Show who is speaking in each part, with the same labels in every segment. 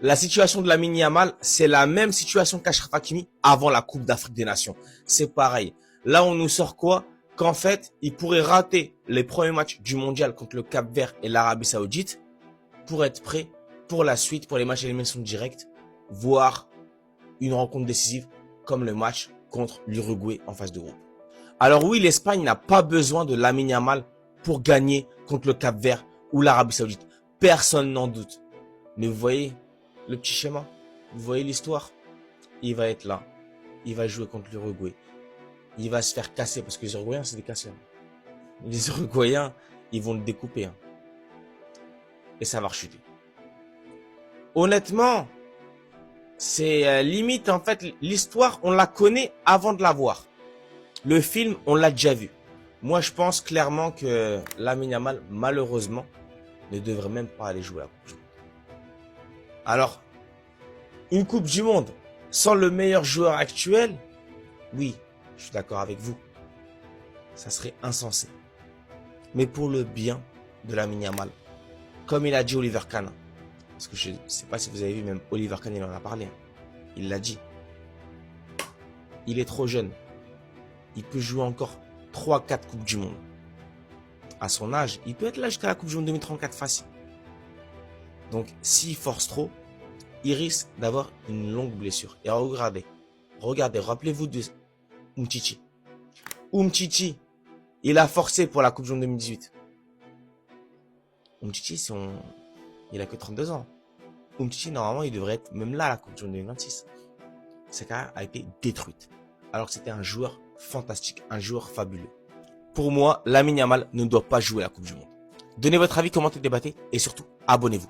Speaker 1: La situation de Lamine Yamal, c'est la même situation qu'Achraf Hakimi avant la Coupe d'Afrique des Nations. C'est pareil. Là, on nous sort quoi? Qu'en fait, il pourrait rater les premiers matchs du mondial contre le Cap-Vert et l'Arabie Saoudite pour être prêt pour la suite, pour les matchs d'élimination directe, voire une rencontre décisive comme le match contre l'Uruguay en phase de groupe. Alors oui, l'Espagne n'a pas besoin de Lamine Yamal pour gagner contre le Cap-Vert ou l'Arabie Saoudite. Personne n'en doute. Mais vous voyez le petit schéma, vous voyez l'histoire. Il va être là, il va jouer contre l'Uruguay. Il va se faire casser parce que les Uruguayens, c'est des casseurs. Les Uruguayens, ils vont le découper. Et ça va rechuter. Honnêtement, c'est limite, en fait, l'histoire, on la connaît avant de la voir. Le film, on l'a déjà vu. Moi, je pense clairement que Lamine Yamal, malheureusement, ne devrait même pas aller jouer à la Coupe du Monde. Alors, une Coupe du Monde sans le meilleur joueur actuel, oui, je suis d'accord avec vous. Ça serait insensé. Mais pour le bien de Lamine Yamal, comme il a dit Oliver Kahn, parce que je ne sais pas si vous avez vu, même Oliver Kahn, il en a parlé. Il l'a dit. Il est trop jeune. Il peut jouer encore 3-4 Coupes du Monde. À son âge, il peut être là jusqu'à la Coupe du Monde 2034 facile. Donc, s'il force trop, il risque d'avoir une longue blessure. Et regardez, rappelez-vous de Umtiti. Umtiti, il a forcé pour la Coupe du Monde 2018. Umtiti, il a que 32 ans. Umtiti, normalement, il devrait être même là à la Coupe du Monde 2026. Sa carrière a été détruite. Alors que c'était un joueur fantastique, un joueur fabuleux. Pour moi, Lamine Yamal ne doit pas jouer à la Coupe du Monde. Donnez votre avis, commentez, débattez et surtout, abonnez-vous.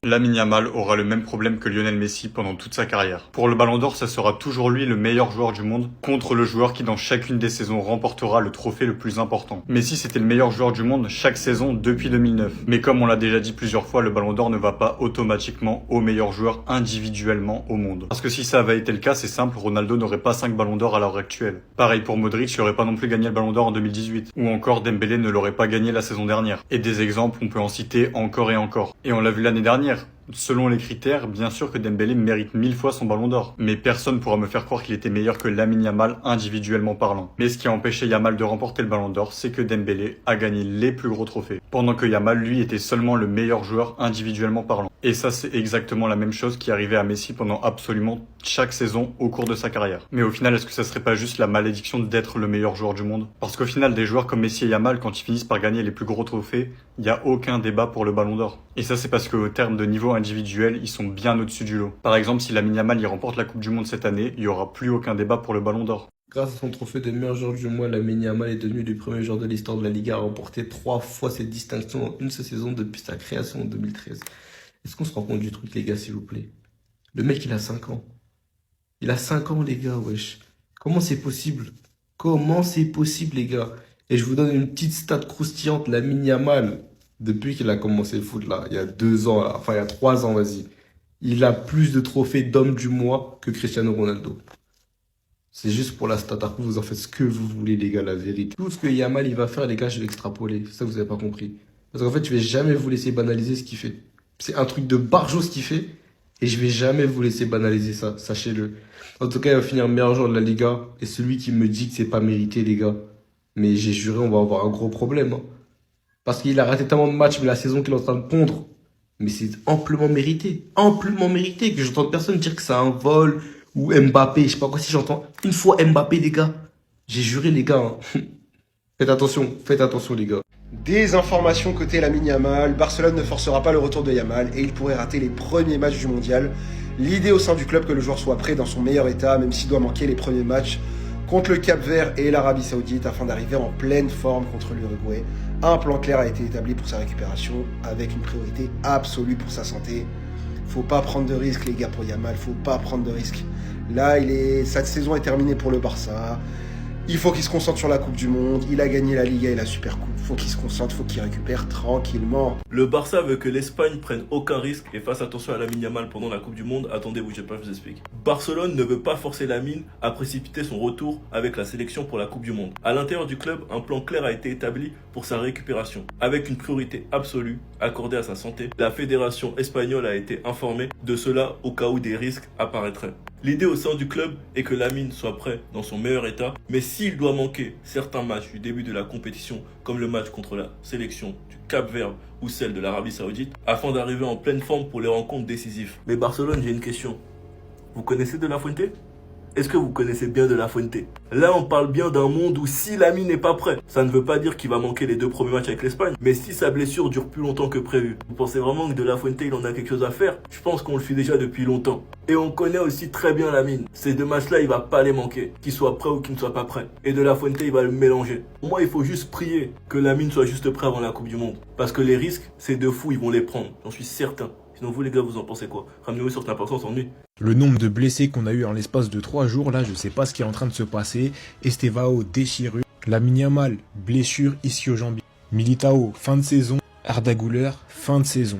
Speaker 2: Lamine Yamal aura le même problème que Lionel Messi pendant toute sa carrière. Pour le Ballon d'Or, ça sera toujours lui le meilleur joueur du monde contre le joueur qui dans chacune des saisons remportera le trophée le plus important. Messi c'était le meilleur joueur du monde chaque saison depuis 2009. Mais comme on l'a déjà dit plusieurs fois, le Ballon d'Or ne va pas automatiquement au meilleur joueur individuellement au monde. Parce que si ça avait été le cas, c'est simple, Ronaldo n'aurait pas 5 Ballons d'Or à l'heure actuelle. Pareil pour Modric, il n'aurait pas non plus gagné le Ballon d'Or en 2018. Ou encore Dembélé ne l'aurait pas gagné la saison dernière. Et des exemples, on peut en citer encore et encore. Et on l'a vu l'année dernière. Selon les critères, bien sûr que Dembélé mérite 1000 fois son ballon d'or. Mais personne pourra me faire croire qu'il était meilleur que Lamine Yamal individuellement parlant. Mais ce qui a empêché Yamal de remporter le ballon d'or, c'est que Dembélé a gagné les plus gros trophées. Pendant que Yamal, lui, était seulement le meilleur joueur individuellement parlant. Et ça, c'est exactement la même chose qui arrivait à Messi pendant absolument chaque saison au cours de sa carrière. Mais au final, est-ce que ça serait pas juste la malédiction d'être le meilleur joueur du monde? Parce qu'au final, des joueurs comme Messi et Yamal, quand ils finissent par gagner les plus gros trophées, il n'y a aucun débat pour le ballon d'or. Et ça, c'est parce qu'au terme de niveau individuel, ils sont bien au-dessus du lot. Par exemple, si Lamine Yamal y remporte la Coupe du Monde cette année, il n'y aura plus aucun débat pour le ballon d'or.
Speaker 3: Grâce à son trophée de meilleur joueur du mois, Lamine Yamal est devenu le premier joueur de l'histoire de la Liga à remporter 3 fois cette distinction en une seule saison depuis sa création en 2013. Est-ce qu'on se rend compte du truc, les gars, s'il vous plaît? Le mec, il a 5 ans. Il a 5 ans, les gars, wesh. Comment c'est possible? Comment c'est possible, les gars? Et je vous donne une petite stat croustillante. Lamine Yamal, depuis qu'il a commencé le foot, là, il y a 2 ans, là, enfin, il y a 3 ans, vas-y. Il a plus de trophées d'homme du mois que Cristiano Ronaldo. C'est juste pour la stat. Après, vous en faites ce que vous voulez, les gars, la vérité. Tout ce que Yamal, il va faire, les gars, je vais l'extrapoler. C'est ça que vous avez pas compris. Parce qu'en fait, je vais jamais vous laisser banaliser ce qu'il fait. C'est un truc de barjo ce qu'il fait. Et je vais jamais vous laisser banaliser ça. Sachez-le. En tout cas, il va finir meilleur joueur de la Liga. Et celui qui me dit que c'est pas mérité, les gars. Mais j'ai juré, on va avoir un gros problème. Parce qu'il a raté tellement de matchs, mais la saison qu'il est en train de pondre. Mais c'est amplement mérité. Amplement mérité. Que j'entends personne dire que c'est un vol. Ou Mbappé. Je sais pas quoi si j'entends une fois Mbappé, les gars. J'ai juré, les gars. Faites attention, les gars.
Speaker 4: Des informations côté Lamine Yamal, Barcelone ne forcera pas le retour de Yamal et il pourrait rater les premiers matchs du mondial. L'idée au sein du club que le joueur soit prêt dans son meilleur état, même s'il doit manquer les premiers matchs contre le Cap-Vert et l'Arabie Saoudite afin d'arriver en pleine forme contre l'Uruguay. Un plan clair a été établi pour sa récupération avec une priorité absolue pour sa santé. Faut pas prendre de risques, les gars, pour Yamal, faut pas prendre de risques. Là, cette saison est terminée pour le Barça. Il faut qu'il se concentre sur la Coupe du Monde, il a gagné la Liga et la Supercoupe, faut qu'il se concentre, faut qu'il récupère tranquillement.
Speaker 5: Le Barça veut que l'Espagne prenne aucun risque et fasse attention à Lamine Yamal pendant la Coupe du Monde. Attendez, bougez pas, je vous explique. Barcelone ne veut pas forcer Lamine à précipiter son retour avec la sélection pour la Coupe du Monde. À l'intérieur du club, un plan clair a été établi pour sa récupération, avec une priorité absolue accordée à sa santé. La fédération espagnole a été informée de cela au cas où des risques apparaîtraient. L'idée au sein du club est que Lamine soit prêt dans son meilleur état, mais s'il doit manquer certains matchs du début de la compétition, comme le match contre la sélection du Cap-Vert ou celle de l'Arabie Saoudite, afin d'arriver en pleine forme pour les rencontres décisives. Mais Barcelone, j'ai une question. Vous connaissez De La Fuente ? Est-ce que vous connaissez bien De La Fuente? Là, on parle bien d'un monde où si Lamine n'est pas prêt, ça ne veut pas dire qu'il va manquer les 2 premiers matchs avec l'Espagne, mais si sa blessure dure plus longtemps que prévu, vous pensez vraiment que De La Fuente, il en a quelque chose à faire? Je pense qu'on le fait déjà depuis longtemps. Et on connaît aussi très bien Lamine. Ces 2 matchs-là, il va pas les manquer, qu'il soit prêt ou qu'il ne soit pas prêt. Et De La Fuente, il va le mélanger. Pour moi, il faut juste prier que Lamine soit juste prêt avant la Coupe du Monde. Parce que les risques, ces 2 fous, ils vont les prendre. J'en suis certain. Sinon, vous les gars, vous en pensez quoi? Ramenez-vous sur l'importance sans nuit.
Speaker 6: Le nombre de blessés qu'on a eu en l'espace de 3 jours, là, je sais pas ce qui est en train de se passer. Estevao, déchirure. Lamine Yamal, blessure ischio-jambier. Militao, fin de saison. Arda Güler, fin de saison.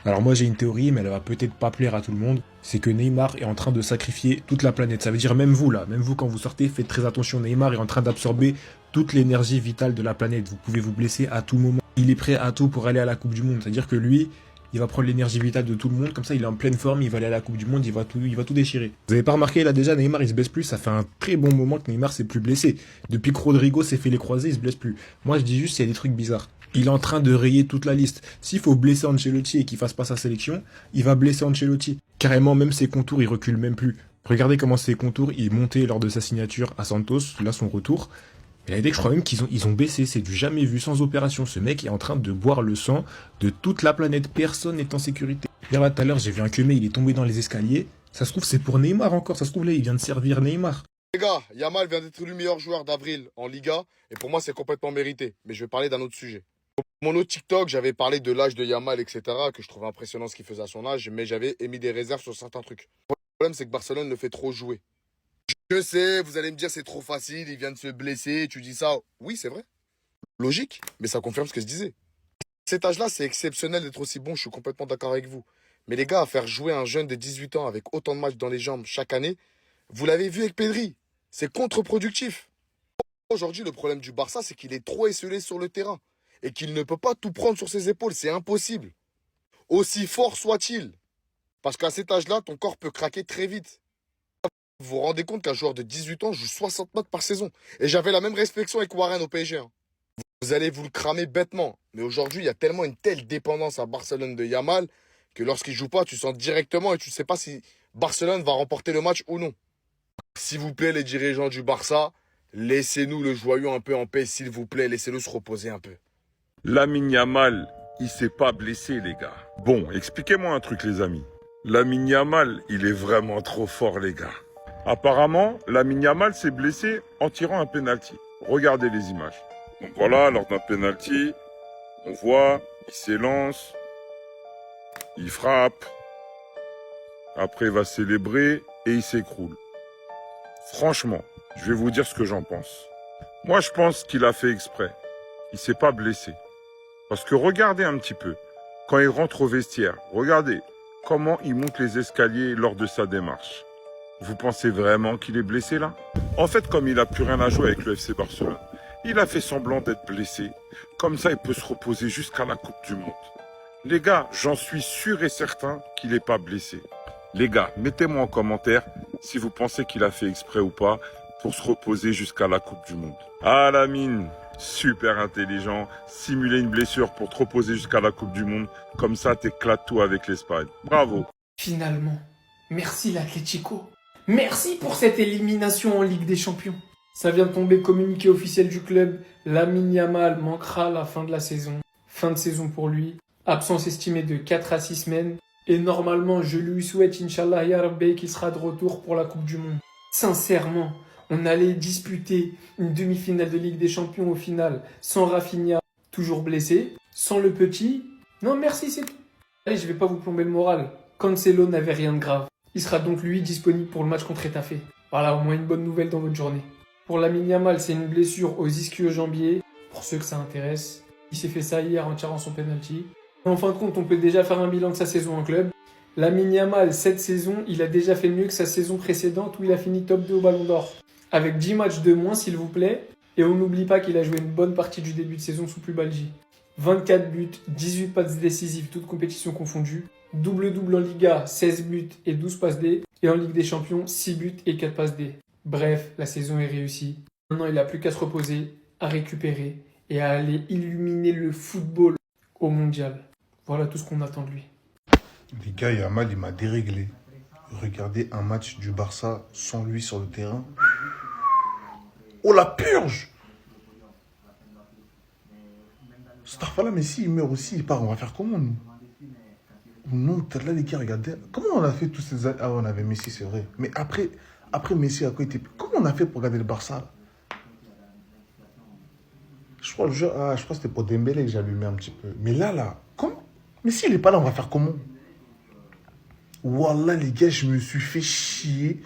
Speaker 6: Alors moi j'ai une théorie, mais elle va peut-être pas plaire à tout le monde. C'est que Neymar est en train de sacrifier toute la planète. Ça veut dire même vous là, même vous quand vous sortez, faites très attention. Neymar est en train d'absorber toute l'énergie vitale de la planète. Vous pouvez vous blesser à tout moment. Il est prêt à tout pour aller à la Coupe du Monde. C'est-à-dire que lui, il va prendre l'énergie vitale de tout le monde, comme ça il est en pleine forme, il va aller à la Coupe du Monde, il va tout déchirer. Vous avez pas remarqué là déjà, Neymar il se blesse plus, ça fait un très bon moment que Neymar s'est plus blessé. Depuis que Rodrigo s'est fait les croisés, il se blesse plus. Moi je dis juste il y a des trucs bizarres. Il est en train de rayer toute la liste. S'il faut blesser Ancelotti et qu'il fasse pas sa sélection, il va blesser Ancelotti. Carrément même ses contours, il recule même plus. Regardez comment ses contours, il montait lors de sa signature à Santos, là son retour. Et la idée que je crois même qu'ils ont baissé, c'est du jamais vu sans opération. Ce mec est en train de boire le sang de toute la planète. Personne n'est en sécurité. Là, tout à l'heure, j'ai vu un Kemé, il est tombé dans les escaliers. Ça se trouve, c'est pour Neymar encore. Ça se trouve, là, il vient de servir Neymar.
Speaker 7: Les gars, Yamal vient d'être élu meilleur joueur d'avril en Liga. Et pour moi, c'est complètement mérité. Mais je vais parler d'un autre sujet. Mon autre TikTok, j'avais parlé de l'âge de Yamal, etc. Que je trouvais impressionnant ce qu'il faisait à son âge. Mais j'avais émis des réserves sur certains trucs. Le problème, c'est que Barcelone le fait trop jouer. Je sais, vous allez me dire c'est trop facile, il vient de se blesser, tu dis ça. Oui, c'est vrai. Logique, mais ça confirme ce que je disais. Cet âge-là, c'est exceptionnel d'être aussi bon, je suis complètement d'accord avec vous. Mais les gars, à faire jouer un jeune de 18 ans avec autant de matchs dans les jambes chaque année, vous l'avez vu avec Pedri, c'est contre-productif. Aujourd'hui, le problème du Barça, c'est qu'il est trop esselé sur le terrain et qu'il ne peut pas tout prendre sur ses épaules, c'est impossible. Aussi fort soit-il. Parce qu'à cet âge-là, ton corps peut craquer très vite. Vous vous rendez compte qu'un joueur de 18 ans joue 60 matchs par saison. Et j'avais la même réflexion avec Warren au PSG. Vous allez vous le cramer bêtement. Mais aujourd'hui, il y a tellement une telle dépendance à Barcelone de Yamal que lorsqu'il joue pas, tu sens directement et tu ne sais pas si Barcelone va remporter le match ou non. S'il vous plaît, les dirigeants du Barça, laissez-nous le joyau un peu en paix, s'il vous plaît. Laissez-le se reposer un peu.
Speaker 8: Lamine Yamal, il s'est pas blessé, les gars. Bon, expliquez-moi un truc, les amis. Lamine Yamal, il est vraiment trop fort, les gars. Apparemment, Lamine Yamal s'est blessé en tirant un penalty. Regardez les images. Donc voilà, lors d'un penalty, on voit, il s'élance, il frappe, après il va célébrer et il s'écroule. Franchement, je vais vous dire ce que j'en pense. Moi, je pense qu'il a fait exprès. Il s'est pas blessé. Parce que regardez un petit peu, quand il rentre au vestiaire, regardez comment il monte les escaliers lors de sa démarche. Vous pensez vraiment qu'il est blessé là? En fait, comme il n'a plus rien à jouer avec le FC Barcelone, il a fait semblant d'être blessé. Comme ça, il peut se reposer jusqu'à la Coupe du Monde. Les gars, j'en suis sûr et certain qu'il n'est pas blessé. Les gars, mettez-moi en commentaire si vous pensez qu'il a fait exprès ou pas pour se reposer jusqu'à la Coupe du Monde. Ah, Lamine, super intelligent. Simuler une blessure pour te reposer jusqu'à la Coupe du Monde. Comme ça, t'éclates tout avec l'Espagne. Bravo.
Speaker 9: Finalement, merci l'Atlético. Merci pour cette élimination en Ligue des Champions. Ça vient de tomber communiqué officiel du club. Lamine Yamal manquera à la fin de la saison. Fin de saison pour lui. Absence estimée de 4 à 6 semaines. Et normalement, je lui souhaite, Inch'Allah Ya Rabbi, qu'il sera de retour pour la Coupe du Monde. Sincèrement, on allait disputer une demi-finale de Ligue des Champions au final sans Rafinha, toujours blessé, sans le petit. Non, merci, c'est tout. Allez, je vais pas vous plomber le moral. Cancelo n'avait rien de grave. Il sera donc lui disponible pour le match contre Étafé. Voilà, au moins une bonne nouvelle dans votre journée. Pour Lamine Yamal, c'est une blessure aux ischio-jambiers. Pour ceux que ça intéresse, il s'est fait ça hier en tirant son penalty. En fin de compte, on peut déjà faire un bilan de sa saison en club. Lamine Yamal, cette saison, il a déjà fait mieux que sa saison précédente où il a fini top 2 au Ballon d'Or. Avec 10 matchs de moins, s'il vous plaît. Et on n'oublie pas qu'il a joué une bonne partie du début de saison sous Plubalgi. 24 buts, 18 passes décisives, toutes compétitions confondues. Double-double en Liga, 16 buts et 12 passes D. Et en Ligue des Champions, 6 buts et 4 passes D. Bref, la saison est réussie. Maintenant, il n'a plus qu'à se reposer, à récupérer et à aller illuminer le football au mondial. Voilà tout ce qu'on attend de lui.
Speaker 10: Les gars, Yamal, il m'a déréglé. Regardez un match du Barça sans lui sur le terrain. Oh la purge! Starfala, mais si il meurt aussi, il part, on va faire comment nous? Non, t'as là les gars, regardez. Comment on a fait tous ces années? Ah, on avait Messi, c'est vrai. Mais après Messi, à quoi il était. Comment on a fait pour regarder le Barça là? Je crois que c'était pour Dembélé que j'ai allumé un petit peu. Mais là, comment? Mais s'il n'est pas là, on va faire comment? Wallah, les gars, je me suis fait chier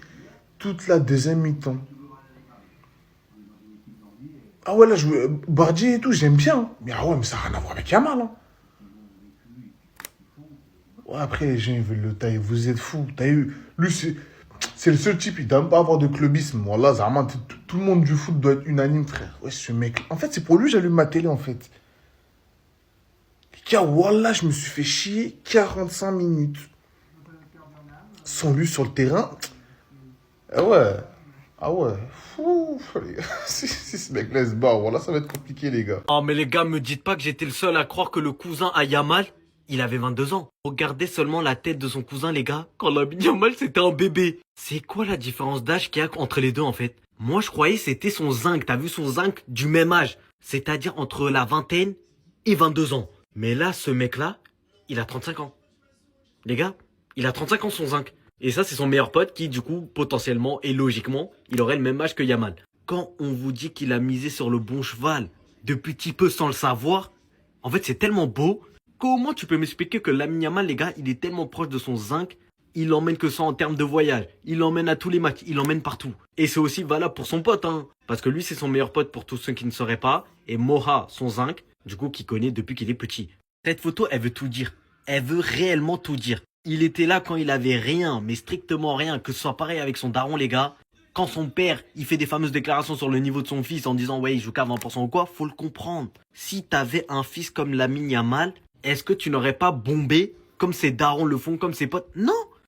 Speaker 10: toute la deuxième mi-temps. Ah ouais, là, Bardi et tout, j'aime bien. Mais ah ouais, mais ça n'a rien à voir avec Yamal. Hein. Ouais, après, les gens, ils veulent le tailler. Vous êtes fous. Lui, c'est le seul type, il ne doit même pas avoir de clubisme. Wallah, Zarman, tout le monde du foot doit être unanime, frère. Ouais, ce mec. En fait, c'est pour lui, j'allume ma télé, en fait. Les gars, wallah, je me suis fait chier 45 minutes. Sans lui sur le terrain. Ah ouais. Ah ouais. Fou, les gars. Si ce mec-là se barre, voilà, ça va être compliqué, les gars.
Speaker 11: Oh, mais les gars, me dites pas que j'étais le seul à croire que le cousin à Yamal, il avait 22 ans. Regardez seulement la tête de son cousin, les gars. Quand Lamine Yamal, c'était un bébé. C'est quoi la différence d'âge qu'il y a entre les deux, en fait? Moi, je croyais que c'était son zinc. T'as vu son zinc du même âge? C'est-à-dire entre la vingtaine et 22 ans. Mais là, ce mec-là, il a 35 ans. Les gars, il a 35 ans, son zinc. Et ça, c'est son meilleur pote qui, du coup, potentiellement et logiquement, il aurait le même âge que Yamal. Quand on vous dit qu'il a misé sur le bon cheval depuis petit peu sans le savoir, en fait, c'est tellement beau. Comment tu peux m'expliquer que Lamine Yamal, les gars, il est tellement proche de son zinc, il l'emmène que ça en termes de voyage, il l'emmène à tous les matchs, il l'emmène partout. Et c'est aussi valable pour son pote, hein. Parce que lui, c'est son meilleur pote pour tous ceux qui ne sauraient pas. Et Moha, son zinc, du coup, qu'il connaît depuis qu'il est petit. Cette photo, elle veut tout dire. Elle veut réellement tout dire. Il était là quand il avait rien, mais strictement rien, que ce soit pareil avec son daron, les gars. Quand son père, il fait des fameuses déclarations sur le niveau de son fils en disant « Ouais, il joue qu'à 20% ou quoi », faut le comprendre. Si t'avais un fils comme Lamine Yamal, est-ce que tu n'aurais pas bombé comme ses darons le font, comme ses potes? Non.